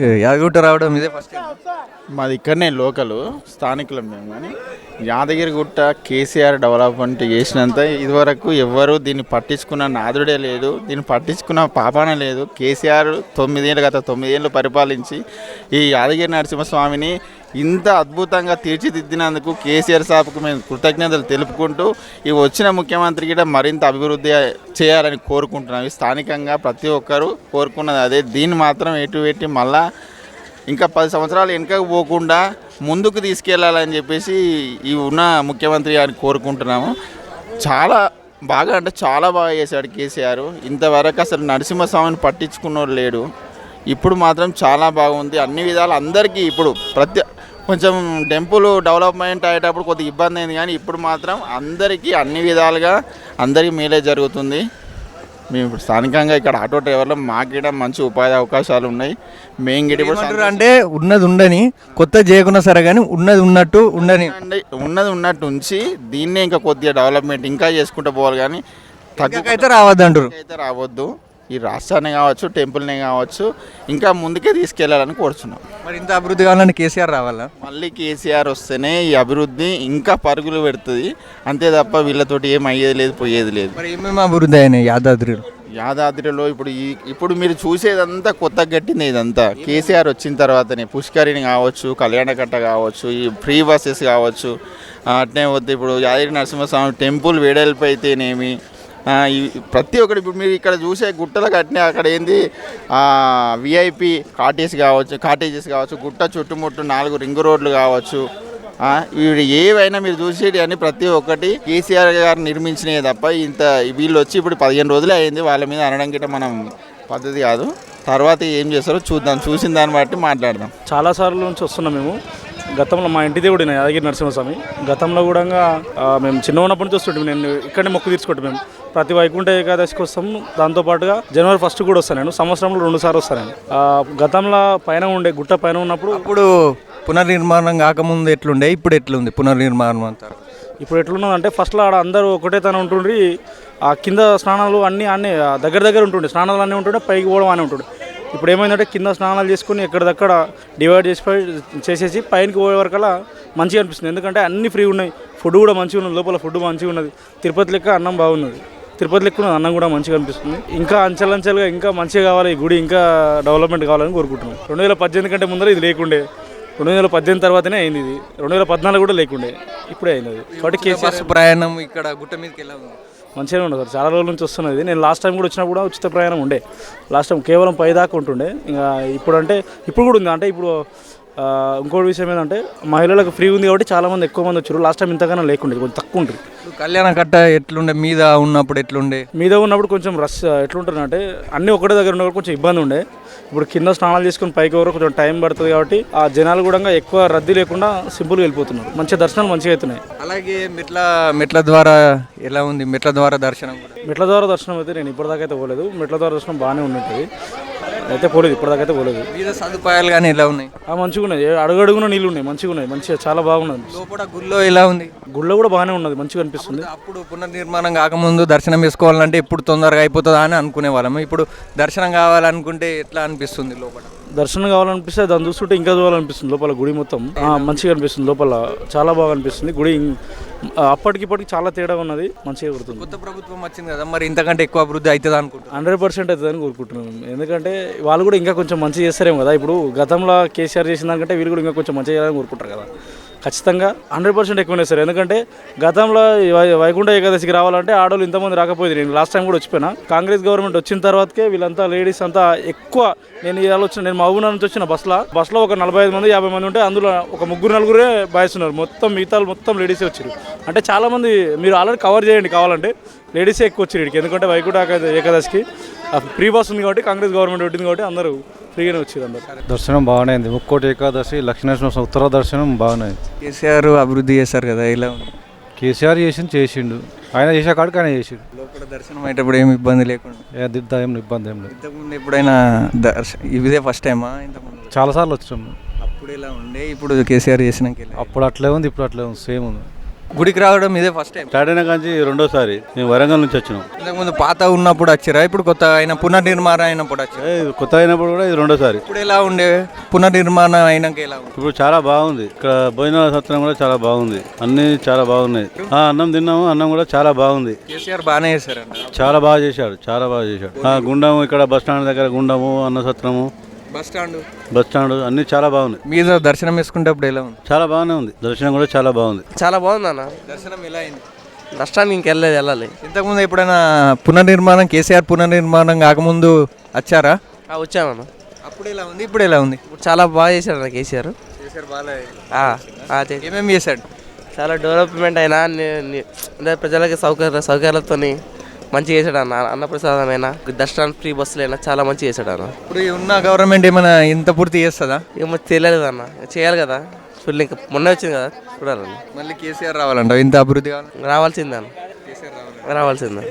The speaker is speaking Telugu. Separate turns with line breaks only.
యాదగిరిగుట్ట రావడం ఇదే ఫస్ట్ టైం.
మాది ఇక్కడనే లోకలు స్థానికులం మేము. కానీ యాదగిరిగుట్ట కేసీఆర్ డెవలప్మెంట్ చేసినంత ఇదివరకు ఎవ్వరూ దీన్ని పట్టించుకున్న నాదుడే లేదు, దీన్ని పట్టించుకున్న పాపాన లేదు. కేసీఆర్ గత 9 ఏళ్ళు పరిపాలించి ఈ యాదగిరి నరసింహస్వామిని ఇంత అద్భుతంగా తీర్చిదిద్దినందుకు కేసీఆర్ సాబ్కు మేము కృతజ్ఞతలు తెలుపుకుంటూ ఈ వచ్చిన ముఖ్యమంత్రి కూడా మరింత అభివృద్ధి చేయాలని కోరుకుంటున్నాం. స్థానికంగా ప్రతి ఒక్కరూ కోరుకున్నది అదే. దీన్ని మాత్రం ఎటు మళ్ళా ఇంకా 10 సంవత్సరాలు వెనుకకు పోకుండా ముందుకు తీసుకెళ్లాలని చెప్పేసి ఈ ఉన్న ముఖ్యమంత్రి గారిని కోరుకుంటున్నాము. చాలా బాగా అంటే చాలా బాగా చేశాడు కేసీఆర్. ఇంతవరకు అసలు నరసింహస్వామిని పట్టించుకున్నోడు లేడు. ఇప్పుడు మాత్రం చాలా బాగుంది అన్ని విధాలు అందరికీ. ఇప్పుడు కొంచెం టెంపుల్ డెవలప్మెంట్ అయ్యేటప్పుడు కొద్దిగా ఇబ్బంది అయింది, కానీ ఇప్పుడు మాత్రం అందరికీ అన్ని విధాలుగా అందరికీ మేలే జరుగుతుంది. మేము ఇప్పుడు స్థానికంగా ఇక్కడ ఆటో డ్రైవర్లో మాకు కూడా మంచి ఉపాధి అవకాశాలు ఉన్నాయి. మేము గిట్ట
అంటే ఉన్నది ఉండని కొత్త చేయకున్నా సరే కానీ ఉన్నది ఉన్నట్టు
ఉంచి దీన్నే ఇంకా కొద్దిగా డెవలప్మెంట్ ఇంకా చేసుకుంటూ పోవాలి. కానీ
తగ్గకైతే రావద్దు అంటారు.
అయితే రావద్దు. ఈ రాష్ట్రాన్ని కావచ్చు, టెంపుల్ని కావచ్చు, ఇంకా ముందుకే తీసుకెళ్లాలని కోరుచున్నాం.
మరి ఇంత అభివృద్ధి కావాలని కేసీఆర్ రావాలా?
మళ్ళీ కేసీఆర్ వస్తేనే ఈ అభివృద్ధి ఇంకా పరుగులు పెడుతుంది. అంతే తప్ప వీళ్ళతోటి ఏం అయ్యేది లేదు, పోయేది లేదు.
మరి ఏమేమి అభివృద్ధి అయినాయి
యాదాద్రిలో? ఇప్పుడు మీరు చూసేదంతా కొత్తగా కట్టింది. ఇదంతా కేసీఆర్ వచ్చిన తర్వాతనే పుష్కరిణి కావచ్చు, కళ్యాణకట్ట కావచ్చు, ఈ ఫ్రీ బస్సెస్ కావచ్చు, అట్నే వద్దు. ఇప్పుడు యాదగిరి నరసింహస్వామి టెంపుల్ వెడల్పు అయితేనేమి, ప్రతి ఒక్కటి ఇప్పుడు మీరు ఇక్కడ చూసే గుట్టలు కట్టిన అక్కడ ఏంది విఐపి కాటేజెస్ కావచ్చు, గుట్ట చుట్టుముట్టు 4 రింగ్ రోడ్లు కావచ్చు, ఇవి ఏవైనా మీరు చూసేటి అని ప్రతి ఒక్కటి కేసీఆర్ గారు నిర్మించినవి తప్ప ఇంత వీళ్ళు వచ్చి ఇప్పుడు 15 రోజులే అయింది. వాళ్ళ మీద అనడం గిట్ట మనం పద్ధతి కాదు. తర్వాత ఏం చేస్తారో చూద్దాం, చూసిన దాన్ని బట్టి మాట్లాడదాం.
చాలాసార్లు నుంచి వస్తున్నాం మేము. గతంలో మా ఇంటి దేవుడు యాదగిరి నరసింహస్వామి. గతంలో కూడా మేము చిన్న ఉన్నప్పటి నుంచి వస్తుంటాం. నేను ఇక్కడనే మొక్కు తీర్చుకుంటాం. మేము ప్రతి వైకుంఠ ఏకాదశికి వస్తాము. దాంతోపాటుగా జనవరి 1 కూడా వస్తాను. నేను సంవత్సరంలో 2 సార్లు వస్తాను. గతంలో పైన గుట్ట పైన ఉన్నప్పుడు
ఇప్పుడు పునర్నిర్మాణం కాకముందు ఎట్లుండే, ఇప్పుడు ఎట్లుంది పునర్నిర్మాణం అంటారు?
ఇప్పుడు ఎట్లున్నదంటే ఫస్ట్లో ఆడ అందరూ ఒకటే తన ఉంటుండ్రి. ఆ కింద స్నానాలు అన్నీ దగ్గర ఉంటుండే. స్నానాలు అన్నీ ఉంటుండే, పైకి పోవడం అని ఉంటుండే. ఇప్పుడు ఏమైందంటే కింద స్నానాలు చేసుకుని ఎక్కడిదక్కడ డివైడ్ చేసేసి పైనకి పోయే వరకల్లా మంచిగా అనిపిస్తుంది. ఎందుకంటే అన్నీ ఫ్రీ ఉన్నాయి. ఫుడ్ కూడా మంచిగా ఉన్నది, లోపల ఫుడ్ మంచిగా ఉన్నది. తిరుపతి లెక్క అన్నం బాగున్నది. తిరుపతి లెక్క ఉన్నది, అన్నం కూడా మంచిగా అనిపిస్తుంది. ఇంకా అంచెలంచెలుగా ఇంకా మంచిగా కావాలి, ఈ గుడి ఇంకా డెవలప్మెంట్ కావాలని కోరుకుంటున్నాం. 2018 కంటే ముందర ఇది లేకుండే. 2018 తర్వాతనే అయింది. ఇది 2014 కూడా లేకుండే, ఇప్పుడే అయింది. కాబట్టి
కేసీఆర్ ప్రయాణం ఇక్కడ గుట్ట మీదకి ఎలా ఉంది?
మంచిగానే ఉండదు సార్. చాలా రోజుల నుంచి వస్తున్నది. నేను లాస్ట్ టైం కూడా వచ్చినప్పుడు కూడా ఉచిత ప్రయాణం ఉండే. లాస్ట్ టైం కేవలం 10 దాకా ఉంటుండే. ఇంకా ఇప్పుడు కూడా ఉంది. అంటే ఇప్పుడు ఇంకోటి విషయం ఏంటంటే మహిళలకు ఫ్రీ ఉంది కాబట్టి చాలామంది ఎక్కువ మంది వచ్చారు. లాస్ట్ టైం ఇంతకన్నా లేకుండే, కొంచెం తక్కువ ఉంటుంది.
కళ్యాణకట్ట ఎట్లుండే? మీద ఉన్నప్పుడు
కొంచెం రష్ ఎట్లుంటుంది అంటే అన్నీ ఒకటే దగ్గర ఉన్నప్పుడు కొంచెం ఇబ్బంది ఉండే. ఇప్పుడు కింద స్నానాలు చేసుకుని పైకి వరకు కొంచెం టైం పడుతుంది కాబట్టి ఆ జనాలు కూడా ఎక్కువ రద్దీ లేకుండా సింపుల్గా వెళ్ళిపోతున్నారు. మంచిగా దర్శనాలు మంచిగా అవుతున్నాయి.
అలాగే మెట్ల ద్వారా ఎలా ఉంది? మెట్ల ద్వారా దర్శనం
అయితే నేను ఇప్పటిదాకా అయితే పోలేదు. మెట్ల ద్వారా దర్శనం బాగానే ఉన్నట్టుంది. అయితే పోలేదు, ఇప్పటిదాకా అయితే పోలేదు.
మీద సదుపాయాలు కానీ ఎలా ఉన్నాయి?
మంచిగా ఉన్నాయి. అడుగడుగున నీళ్ళు ఉన్నాయి, మంచిగా ఉన్నాయి. మంచిగా చాలా బాగున్నది.
లోపల గుళ్ళో ఎలా ఉంది?
గుళ్ళో కూడా బాగానే ఉన్నది, మంచిగా అనిపిస్తుంది.
అప్పుడు పునర్నిర్మాణం కాకముందు దర్శనం చేసుకోవాలంటే ఇప్పుడు తొందరగా అయిపోతుందా అని అనుకునే వాళ్ళము. ఇప్పుడు దర్శనం కావాలనుకుంటే ఎట్లా అనిపిస్తుంది? లోపల
దర్శనం కావాలనిపిస్తే దాన్ని చూస్తుంటే ఇంకా చూడాలనిపిస్తుంది. లోపల గుడి మొత్తం మంచిగా అనిపిస్తుంది. లోపల చాలా బాగా అనిపిస్తుంది. గుడి అప్పటికి ఇప్పటికి చాలా తేడా ఉన్నది, మంచిగా కుడుతుంది.
కొత్త ప్రభుత్వం వచ్చింది కదా, మరి ఇంతకంటే ఎక్కువ అభివృద్ధి అవుతుంది అనుకుంటున్నాను.
100% అవుతుందని కోరుకుంటున్నాను. ఎందుకంటే వాళ్ళు కూడా ఇంకా కొంచెం మంచిగా చేస్తారేమో కదా. ఇప్పుడు గతంలో కేసీఆర్ చేసిన దానికంటే వీళ్ళు కూడా ఇంకా కొంచెం మంచిగా చేయాలని కోరుకుంటారు కదా. ఖచ్చితంగా 100% ఎక్కువనే సార్. ఎందుకంటే గతంలో వైకుంఠ ఏకాదశికి రావాలంటే ఆడవాళ్ళు ఇంతమంది రాకపోయేది. నేను లాస్ట్ టైం కూడా వచ్చిపోయినా. కాంగ్రెస్ గవర్నమెంట్ వచ్చిన తర్వాతకే వీళ్ళంతా లేడీస్ అంతా ఎక్కువ. నేను మహబూబ్ నగర్ నుంచి వచ్చిన బస్సులో ఒక 45 మంది 50 మంది ఉంటే అందులో ఒక 3-4 బాయ్స్ ఉన్నారు. మొత్తం లేడీసే వచ్చారు. అంటే చాలామంది మీరు ఆల్రెడీ కవర్ చేయండి కావాలంటే. లేడీసే ఎక్కువ వచ్చారు ఇక్కడికి. ఎందుకంటే వైకుంఠ ఏకాదశికి ఫ్రీ బస్ ఉంది కాబట్టి, కాంగ్రెస్ గవర్నమెంట్ పెట్టింది కాబట్టి అందరూ ఫ్రీగానే వచ్చారు. అందరూ
దర్శనం బాగానే ఉంది. ముక్కోటి ఏకాదశి, లక్ష్మీనరసింహ ఉత్తర దర్శనం బాగున్నాయి.
కేసీఆర్ అభివృద్ధి చేశారు కదా, ఇలా ఉంది?
కేసీఆర్ చేసిండు. ఆయన చేసే కాడికి ఆయన చేసిండు.
లోపల దర్శనం అయ్యేటప్పుడు ఏమి ఇబ్బంది లేకుండా?
ఏం ఇబ్బంది ఏం లేదు.
ఇంతకుముందు ఎప్పుడైనా ఇదే ఫస్ట్ టైమా? ఇంతకుముందు
చాలాసార్లు వచ్చాము.
అప్పుడు ఎలా ఉండే, ఇప్పుడు కేసీఆర్ చేసినాక?
అప్పుడు అట్లే ఉంది, ఇప్పుడు అట్లే ఉంది, సేమ్ ఉంది.
గుడికి రావడం ఇదే ఫస్ట్ టైం.
స్టార్ట్ అయిన కాంచి రెండోసారి మేము వరంగల్ నుంచి వచ్చినాం.
ఇంతకుముందు పాత ఉన్నప్పుడు వచ్చారా, ఇప్పుడు కొత్త అయిన పునర్నిర్మాణం అయినప్పుడు వచ్చారా?
కొత్త అయినప్పుడు కూడా ఇది రెండోసారి.
ఇప్పుడు ఎలా ఉండే, పునర్నిర్మాణం అయినాక ఎలా ఉంది?
ఇప్పుడు చాలా బాగుంది. ఇక్కడ భోజనాల సత్రం కూడా చాలా బాగుంది. అన్ని చాలా బాగున్నాయి. అన్నం తిన్నాము, అన్నం కూడా చాలా బాగుంది.
కేసీఆర్ బాగానే చేశారంట.
చాలా బాగా చేశాడు, చాలా బాగా చేశాడు. గుండము ఇక్కడ బస్ స్టాండ్ దగ్గర గుండము, అన్న సత్రము,
బస్ స్టాండ్
అన్ని చాలా బాగున్నాయి.
మీద దర్శనం వేసుకుంటప్పుడు ఎలా ఉంది?
చాలా బాగానే ఉంది. దర్శనం కూడా చాలా బాగుంది.
చాలా బాగుంది అన్న.
దర్శనం ఎలా అయింది?
నష్టానికి వెళ్ళాలి.
ఇంతకుముందు ఎప్పుడైనా పునర్నిర్మాణం, కేసీఆర్ పునర్నిర్మాణం కాకముందు వచ్చారా?
వచ్చామన్న.
అప్పుడు ఎలా ఉంది, ఇప్పుడు ఎలా ఉంది?
చాలా బాగా చేశాడు అన్న కేసీఆర్.
ఏమేమి చేశాడు?
చాలా డెవలప్మెంట్ అయినా అంటే ప్రజలకి సౌకర్యాలతో మంచిగా చేశాడు అన్న. అన్నప్రసాదమైనా, దర్శనానికి ఫ్రీ బస్సులైనా చాలా మంచిగా చేశాడు అన్న.
ఇప్పుడు ఉన్న గవర్నమెంట్ ఏమైనా ఇంత పూర్తి చేస్తుందా?
ఏమో తెలియదు అన్న, చేయాలి కదా. ఫుల్ ఇంకా మొన్న వచ్చింది కదా, చూడాలన్న.
మళ్ళీ కేసీఆర్ రావాలంట. ఇంత అభివృద్ధి కావాలి,
రావాల్సిందే అన్న, రావాల్సిందే.